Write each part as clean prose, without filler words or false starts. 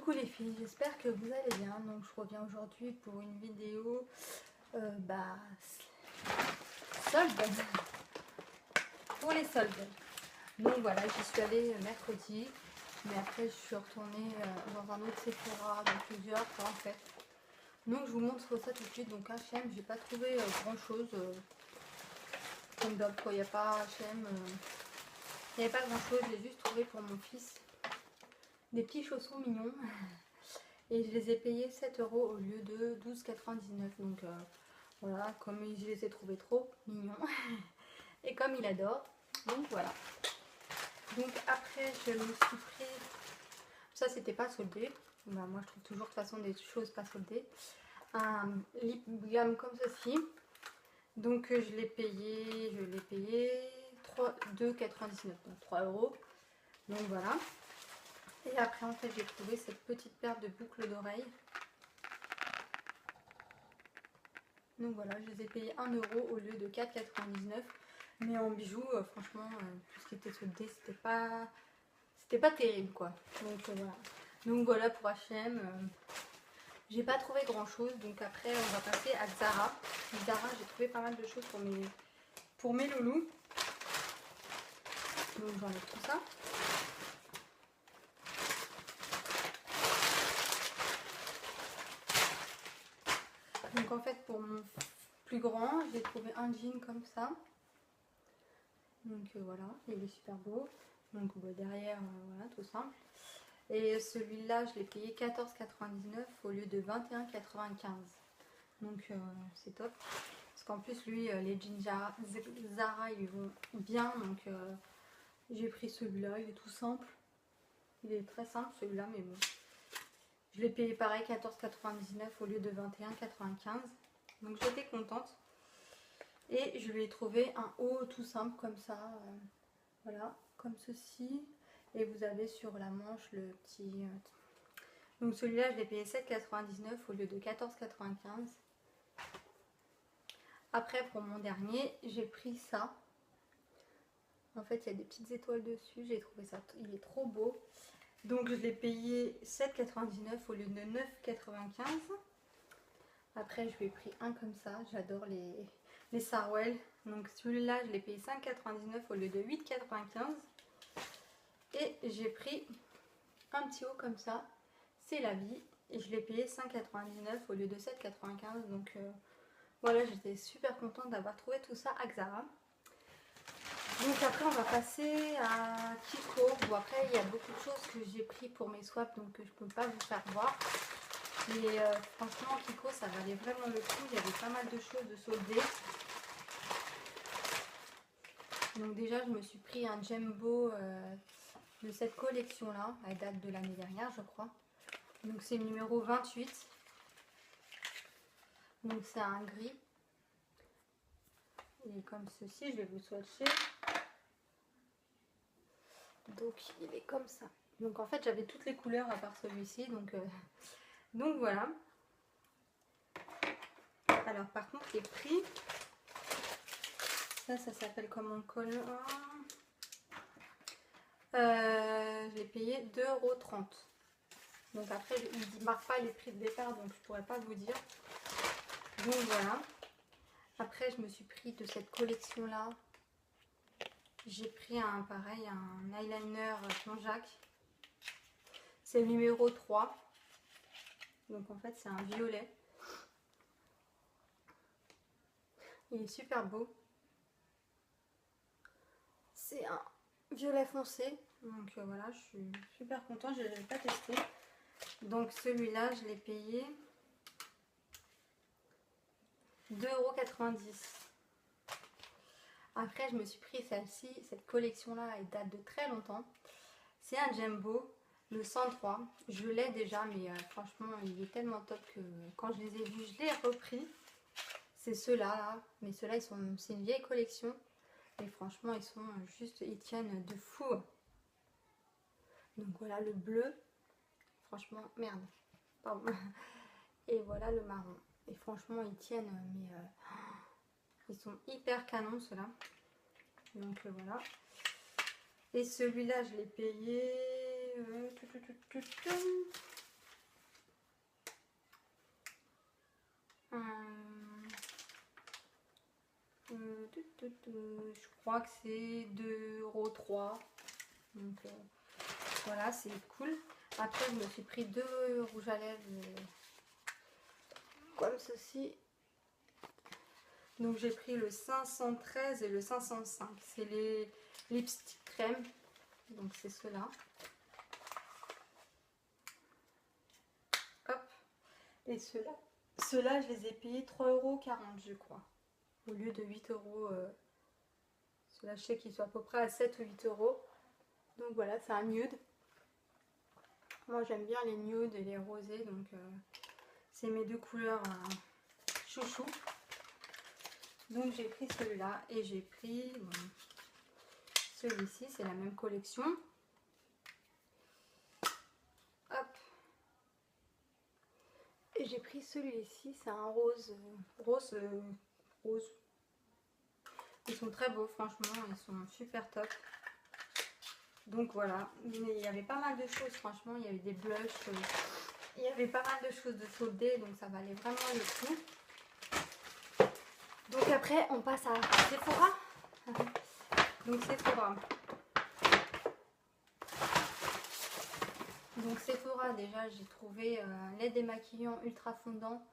Coucou les filles, j'espère que vous allez bien. Donc je reviens aujourd'hui pour une vidéo solde, pour les soldes. Donc voilà, j'y suis allée mercredi, mais après je suis retournée dans un autre Sephora, dans plusieurs en fait. Donc je vous montre ça tout de suite. Donc H&M, j'ai pas trouvé grand chose comme d'hab, il n'y a pas H&M, il n'y avait pas grand chose. J'ai juste trouvé pour mon fils des petits chaussons mignons. Et je les ai payés 7 € au lieu de 12,99 €. Donc voilà, comme je les ai trouvés trop mignons. Et comme il adore. Donc voilà. Donc après, je me suis pris... Ça, c'était pas soldé. Bah, moi, je trouve toujours de toute façon des choses pas soldées. Un lip balm comme ceci. Donc je l'ai payé 2,99 €. Donc 3 €. Donc voilà. Et après, en fait, j'ai trouvé cette petite paire de boucles d'oreilles. Donc voilà, je les ai payés 1 € au lieu de 4,99 €. Mais en bijoux, franchement, tout ce qui était soldé, c'était pas terrible quoi. Donc voilà pour H&M. J'ai pas trouvé grand chose. Donc après, on va passer à Zara. Zara, j'ai trouvé pas mal de choses pour mes loulous. Donc j'enlève tout ça. Donc en fait, pour mon plus grand, j'ai trouvé un jean comme ça. Donc voilà, il est super beau. Donc derrière, voilà, tout simple. Et celui-là, je l'ai payé 14,99 € au lieu de 21,95 €. Donc c'est top. Parce qu'en plus, lui, les jeans Zara, ils lui vont bien. Donc j'ai pris celui-là, il est tout simple. Il est très simple celui-là, mais bon. Je l'ai payé pareil 14,99 € au lieu de 21,95 €. Donc j'étais contente. Et je lui ai trouvé un haut tout simple comme ça. Voilà, comme ceci. Et vous avez sur la manche le petit... Donc celui-là, je l'ai payé 7,99 € au lieu de 14,95 €. Après, pour mon dernier, j'ai pris ça. En fait, il y a des petites étoiles dessus. J'ai trouvé ça, il est trop beau. Donc je l'ai payé 7,99 € au lieu de 9,95 €. Après, je lui ai pris un comme ça. J'adore les Sarwell. Donc celui-là, je l'ai payé 5,99 € au lieu de 8,95 €. Et j'ai pris un petit haut comme ça. C'est la vie. Et je l'ai payé 5,99 € au lieu de 7,95 €. Donc voilà, j'étais super contente d'avoir trouvé tout ça à Zara. Donc après, on va passer à Kiko. Bon, après, il y a beaucoup de choses que j'ai pris pour mes swaps, donc je ne peux pas vous faire voir. Mais franchement, Kiko, ça valait vraiment le coup. Il y avait pas mal de choses de soldées. Donc déjà, je me suis pris un Jumbo de cette collection-là. Elle date de l'année dernière, je crois. Donc c'est le numéro 28. Donc c'est un gris. Il est comme ceci, je vais vous swatcher. Donc il est comme ça. Donc en fait j'avais toutes les couleurs à part celui-ci. Donc voilà. Alors par contre les prix. Ça s'appelle comment collant. Je l'ai payé 2,30 €. Donc après il ne marque pas les prix de départ, donc je pourrais pas vous dire. Donc voilà. Après je me suis pris de cette collection là. J'ai pris un eyeliner Jean-Jacques. C'est le numéro 3. Donc en fait c'est un violet. Il est super beau. C'est un violet foncé. Donc voilà, je suis super contente. Je ne l'avais pas testé. Donc celui-là, je l'ai payé 2,90 €. Après, je me suis pris celle-ci. Cette collection-là, elle date de très longtemps. C'est un Jumbo, le 103. Je l'ai déjà, mais franchement, il est tellement top que quand je les ai vus, je l'ai repris. C'est ceux-là, là. Mais ceux-là, c'est une vieille collection. Et franchement, ils tiennent de fou. Donc voilà le bleu. Franchement, merde. Pardon. Et voilà le marron. Et franchement, ils tiennent, mais ils sont hyper canons, ceux-là. Donc voilà. Et celui-là, je l'ai payé Je crois que c'est 2,03 €. Donc voilà, c'est cool. Après, je me suis pris 2 rouges à lèvres comme ceci. Donc j'ai pris le 513 et le 505. C'est les lipstick crème. Donc c'est ceux-là. Hop. Et ceux-là, je les ai payés 3,40 € je crois. Au lieu de 8 €. Ceux-là, je sais qu'ils sont à peu près à 7 ou 8 €. Donc voilà, c'est un nude. Moi j'aime bien les nudes et les rosés. Donc c'est mes deux couleurs chouchou. Donc j'ai pris celui-là et j'ai pris celui-ci, c'est la même collection. Hop. Et j'ai pris celui-ci, c'est un rose. Rose. Ils sont très beaux, franchement, ils sont super top. Donc voilà, mais il y avait pas mal de choses, franchement, il y avait des blushs, il y avait pas mal de choses de soldés, donc ça valait vraiment le coup. Donc après, on passe à Sephora. Donc Sephora. Donc Sephora, déjà, j'ai trouvé un lait démaquillant ultra fondant.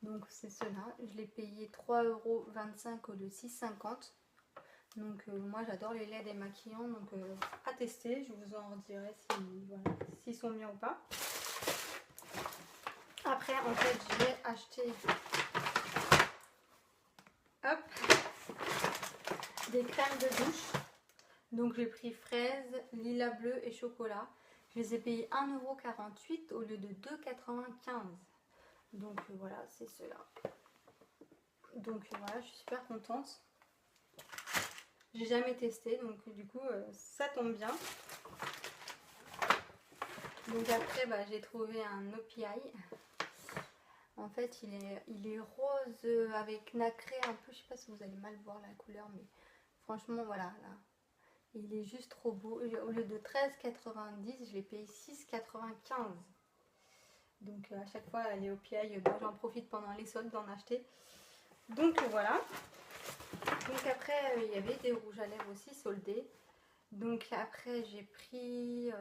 Donc c'est ceux-là. Je l'ai payé 3,25 € au lieu de 6,50 €. Donc moi j'adore les laits démaquillants, donc à tester, je vous en redirai si, voilà, s'ils sont bien ou pas. Après en fait j'ai acheté hop, des crèmes de douche. Donc j'ai pris fraise, lilas bleu et chocolat. Je les ai payés 1,48 € au lieu de 2,95 €. Donc voilà, c'est ceux-là. Donc voilà, je suis super contente. J'ai jamais testé, donc du coup ça tombe bien. Donc après j'ai trouvé un OPI. En fait il est rose avec nacré un peu, je sais pas si vous allez mal voir la couleur, mais franchement voilà, là, il est juste trop beau. Au lieu de 13,90 €, je l'ai payé 6,95 €. Donc à chaque fois les OPI, j'en profite pendant les soldes d'en acheter. Donc voilà. Donc après il y avait des rouges à lèvres aussi soldés. Donc après j'ai pris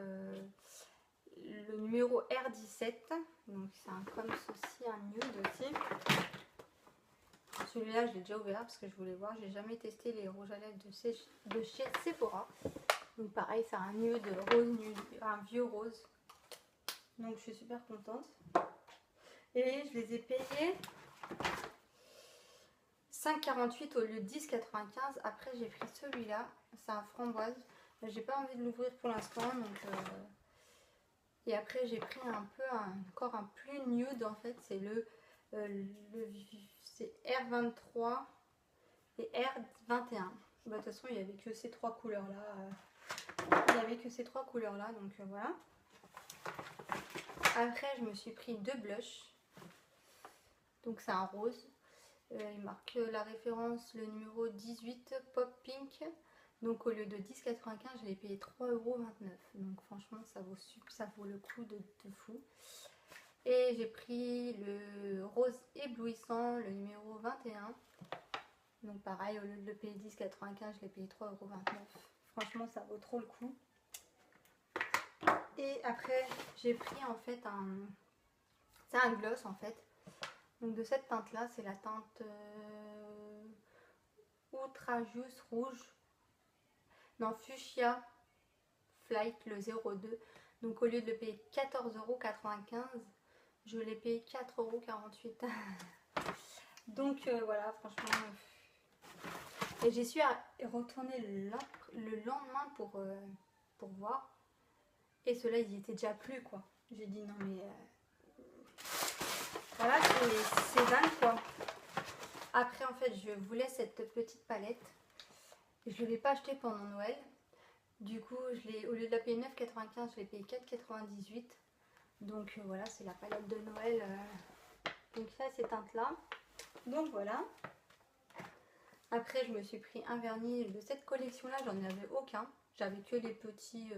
le numéro R17. Donc c'est comme ceci, un nude aussi. Celui-là je l'ai déjà ouvert parce que je voulais voir. J'ai jamais testé les rouges à lèvres de chez Sephora. Donc pareil, c'est un nude rose, un vieux rose. Donc je suis super contente. Et je les ai payés 5,48 € au lieu de 10,95 €. Après j'ai pris celui-là, c'est un framboise. J'ai pas envie de l'ouvrir pour l'instant, donc et après j'ai pris un peu encore un plus nude en fait, c'est c'est R23 et R21. De toute façon il n'y avait que ces trois couleurs là. Il n'y avait que ces trois couleurs là, donc voilà. Après je me suis pris deux blushs. Donc c'est un rose. Il marque la référence, le numéro 18 Pop Pink. Donc au lieu de 10,95 €, je l'ai payé 3,29 €. Donc franchement ça vaut le coup de fou. Et j'ai pris le rose éblouissant, le numéro 21. Donc pareil, au lieu de le payer 10,95 €, je l'ai payé 3,29 €. Franchement ça vaut trop le coup. Et après j'ai pris en fait c'est un gloss en fait. Donc de cette teinte là, c'est la teinte Ultra Juice rouge. Non, Fuchsia Flight, le 02. Donc au lieu de le payer 14,95 €, je l'ai payé 4,48 €. Donc voilà, franchement. Et j'ai su retourner le lendemain pour voir. Et ceux-là, ils y étaient déjà plus quoi. J'ai dit non mais... Voilà, c'est dingue quoi. Après en fait, je voulais cette petite palette. Je ne l'ai pas achetée pendant Noël. Du coup, au lieu de la payer 9,95 €, je l'ai payé 4,98 €. Donc voilà, c'est la palette de Noël. Donc ça, ces teintes-là. Donc voilà. Après, je me suis pris un vernis de cette collection-là. J'en avais aucun. J'avais que les petits.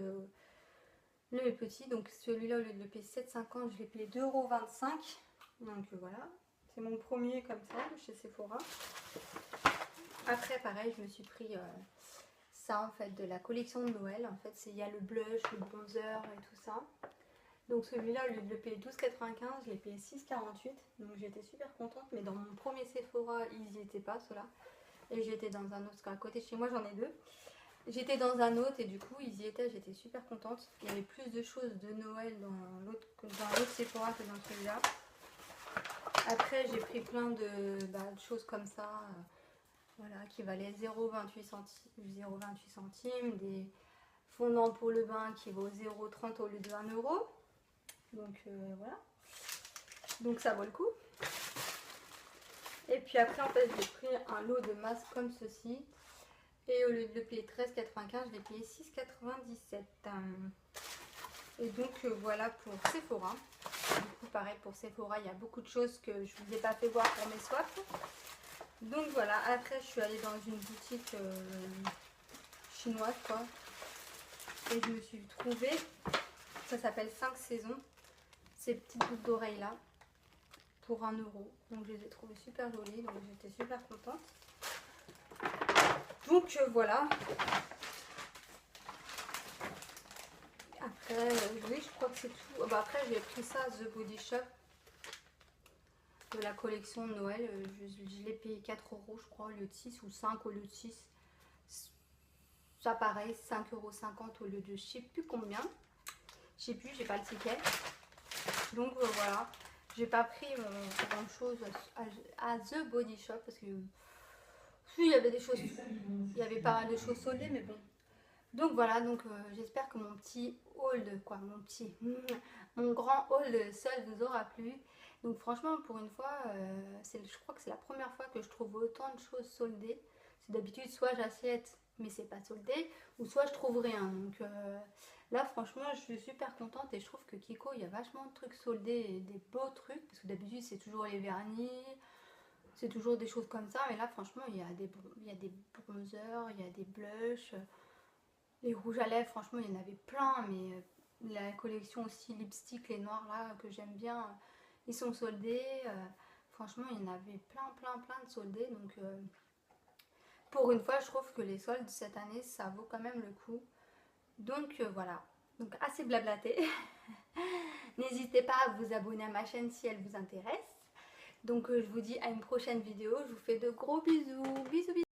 Donc celui-là, au lieu de le payer 7,50 €, je l'ai payé 2,25 €. Donc voilà. C'est mon premier comme ça chez Sephora. Après pareil, je me suis pris ça en fait de la collection de Noël. En fait, il y a le blush, le bronzer et tout ça. Donc celui-là, au lieu de le payer 12,95, je l'ai payé 6,48. Donc j'étais super contente. Mais dans mon premier Sephora, ils n'y étaient pas, ceux-là. Et j'étais dans un autre, parce qu'à côté de chez moi, j'en ai deux. J'étais dans un autre et du coup, ils y étaient, j'étais super contente. Il y avait plus de choses de Noël dans l'autre Sephora que dans celui-là. Après, j'ai pris plein de choses comme ça. Voilà, qui valaient 0,28 centimes, des fondants pour le bain qui vaut 0,30 au lieu de 1 euro. Donc voilà, donc ça vaut le coup. Et puis après en fait j'ai pris un lot de masques comme ceci. Et au lieu de le payer 13,95, je l'ai payé 6,97. Et donc voilà pour Sephora. Du coup pareil pour Sephora, il y a beaucoup de choses que je ne vous ai pas fait voir pour mes swaps. Donc voilà, après je suis allée dans une boutique chinoise quoi. Et je me suis trouvée, ça s'appelle 5 saisons, ces petites boucles d'oreilles là, pour 1 euro. Donc je les ai trouvées super jolies, donc j'étais super contente. Donc voilà. Après, oui, je crois que c'est tout. Après, j'ai pris ça à The Body Shop de la collection de Noël. Je l'ai payé 4 euros, je crois, au lieu de 6 ou 5 au lieu de 6. Ça pareil, 5,50 € au lieu de je sais plus combien. Je sais plus, j'ai pas le ticket. Donc voilà, j'ai pas pris grand chose à The Body Shop parce que il y avait des choses, il y avait pas mal de choses soldées, mais bon. Donc voilà, donc j'espère que mon petit haul, mon grand haul seul vous aura plu. Donc franchement, pour une fois, je crois que c'est la première fois que je trouve autant de choses soldées. C'est d'habitude soit j'achète mais c'est pas soldé, ou soit je trouve rien. Donc là franchement je suis super contente et je trouve que Kiko il y a vachement de trucs soldés et des beaux trucs, parce que d'habitude c'est toujours les vernis, c'est toujours des choses comme ça, mais là franchement il y a des bronzers, il y a des blushs, les rouges à lèvres, franchement il y en avait plein, mais la collection aussi lipstick, les noirs là que j'aime bien, ils sont soldés. Franchement il y en avait plein de soldés, donc pour une fois je trouve que les soldes cette année ça vaut quand même le coup. Donc voilà, donc assez blablaté. N'hésitez pas à vous abonner à ma chaîne si elle vous intéresse. Donc je vous dis à une prochaine vidéo, je vous fais de gros bisous, bisous bisous.